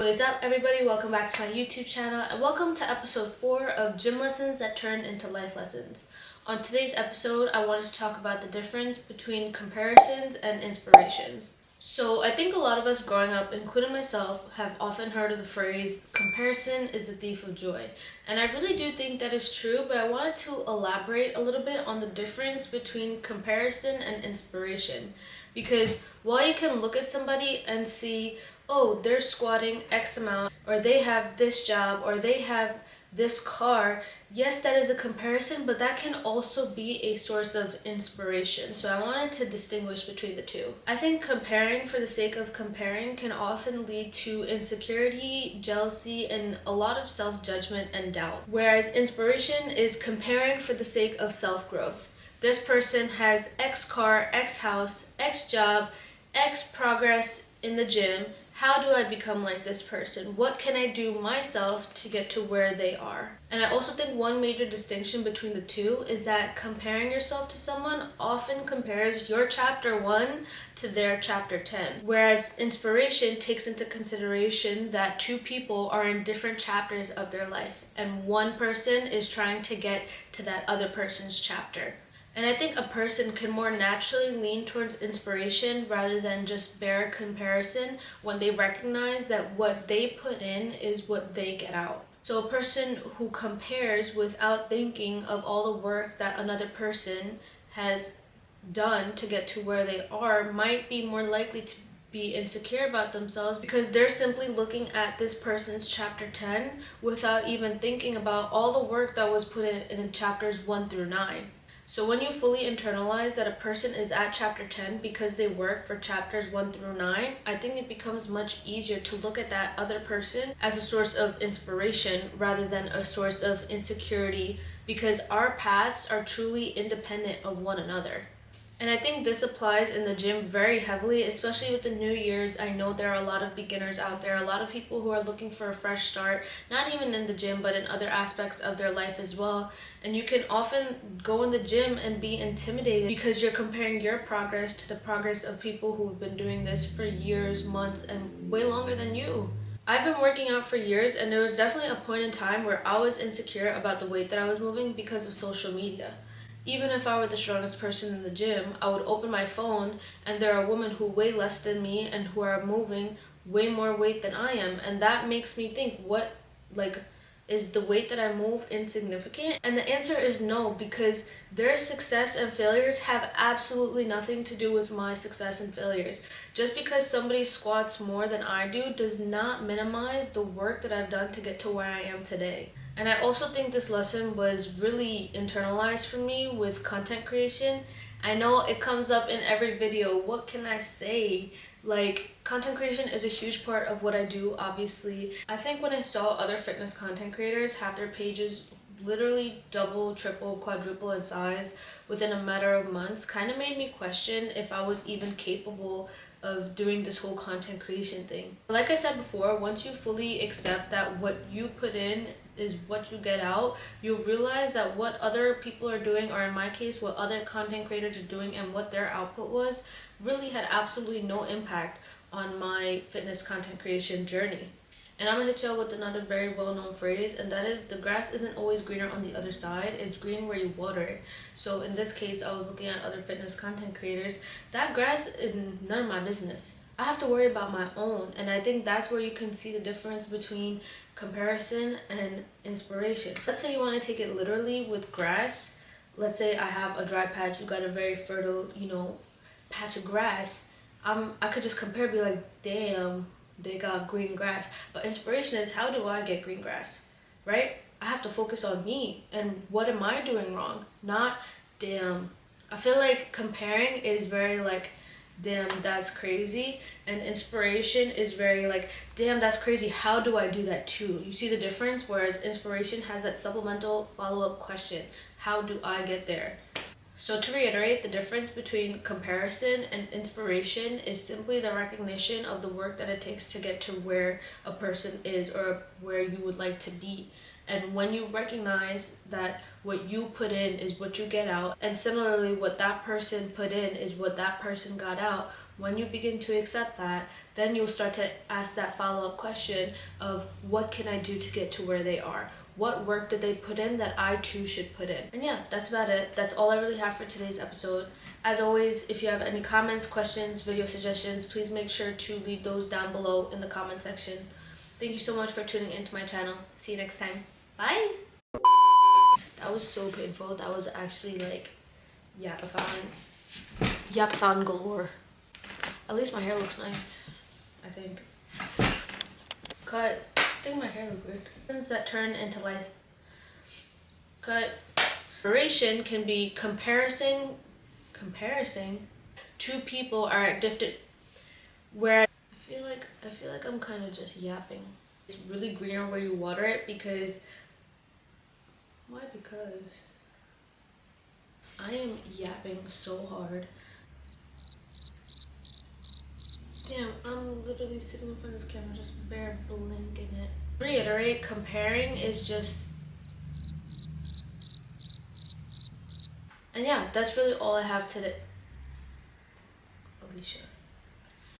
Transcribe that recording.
What is up, everybody? Welcome back to my YouTube channel and welcome to episode 4 of Gym Lessons that Turned into Life Lessons. On today's episode, I wanted to talk about the difference between comparisons and inspirations. So I think a lot of us growing up, including myself, have often heard of the phrase, comparison is the thief of joy. And I really do think that is true, but I wanted to elaborate a little bit on the difference between comparison and inspiration. Because while you can look at somebody and see, oh, they're squatting X amount, or they have this job, or they have this car, yes, that is a comparison, but that can also be a source of inspiration. So I wanted to distinguish between the two. I think comparing for the sake of comparing can often lead to insecurity, jealousy, and a lot of self-judgment and doubt. Whereas inspiration is comparing for the sake of self-growth. This person has X car, X house, X job, X progress in the gym. How do I become like this person? What can I do myself to get to where they are? And I also think one major distinction between the two is that comparing yourself to someone often compares your chapter 1 to their chapter 10. Whereas inspiration takes into consideration that two people are in different chapters of their life and one person is trying to get to that other person's chapter. And I think a person can more naturally lean towards inspiration rather than just bare comparison when they recognize that what they put in is what they get out. So a person who compares without thinking of all the work that another person has done to get to where they are might be more likely to be insecure about themselves because they're simply looking at this person's chapter 10 without even thinking about all the work that was put in chapters 1 through 9. So when you fully internalize that a person is at chapter 10 because they work for chapters 1 through 9, I think it becomes much easier to look at that other person as a source of inspiration rather than a source of insecurity because our paths are truly independent of one another. And I think this applies in the gym very heavily, especially with the New Year's. I know there are a lot of beginners out there, a lot of people who are looking for a fresh start, not even in the gym, but in other aspects of their life as well. And you can often go in the gym and be intimidated because you're comparing your progress to the progress of people who've been doing this for years, months, and way longer than you. I've been working out for years, and there was definitely a point in time where I was insecure about the weight that I was moving because of social media. Even if I were the strongest person in the gym, I would open my phone and there are women who weigh less than me and who are moving way more weight than I am. And that makes me think, is the weight that I move insignificant? And the answer is no, because their success and failures have absolutely nothing to do with my success and failures. Just because somebody squats more than I do does not minimize the work that I've done to get to where I am today. And I also think this lesson was really internalized for me with content creation. I know it comes up in every video. What can I say? Content creation is a huge part of what I do, obviously. I think when I saw other fitness content creators have their pages literally double, triple, quadruple in size within a matter of months, kind of made me question if I was even capable of doing this whole content creation thing. Like I said before, once you fully accept that what you put in is what you get out, you'll realize that what other people are doing, or in my case, what other content creators are doing and what their output was, really had absolutely no impact on my fitness content creation journey. And I'm gonna hit y'all with another very well-known phrase, and that is, the grass isn't always greener on the other side, it's green where you water it. So in this case, I was looking at other fitness content creators. That grass is none of my business. I have to worry about my own, and I think that's where you can see the difference between comparison and inspiration. So let's say you want to take it literally with grass. Let's say I have a dry patch, you got a very fertile, patch of grass. I could just compare and be like, damn, they got green grass. But inspiration is, how do I get green grass, right? I have to focus on me and what am I doing wrong, not damn. I feel like comparing is very damn, that's crazy, and inspiration is very damn, that's crazy, how do I do that too? You see the difference? Whereas inspiration has that supplemental follow-up question, how do I get there? So to reiterate, the difference between comparison and inspiration is simply the recognition of the work that it takes to get to where a person is or where you would like to be. And when you recognize that what you put in is what you get out, and similarly what that person put in is what that person got out, When you begin to accept that, then you'll start to ask that follow-up question of what can I do to get to where they are? What work did they put in that I too should put in? And yeah, that's about it. That's all I really have for today's episode. As always, if you have any comments, questions, video suggestions, please make sure to leave those down below in the comment section. Thank you so much for tuning into my channel. See you next time. Bye! That was so painful. That was actually like yapathon galore. At least my hair looks nice, I think. Cut. I think my hair looked weird. Things that turn into life. Cut. Inspiration can be comparison. Two people are at different. Where I feel like I'm kind of just yapping. It's really greener where you water it because. Why? Because I am yapping so hard. Damn, I'm literally sitting in front of this camera just bare blinking it. Reiterate, comparing is just... And yeah, that's really all I have today. Alicia.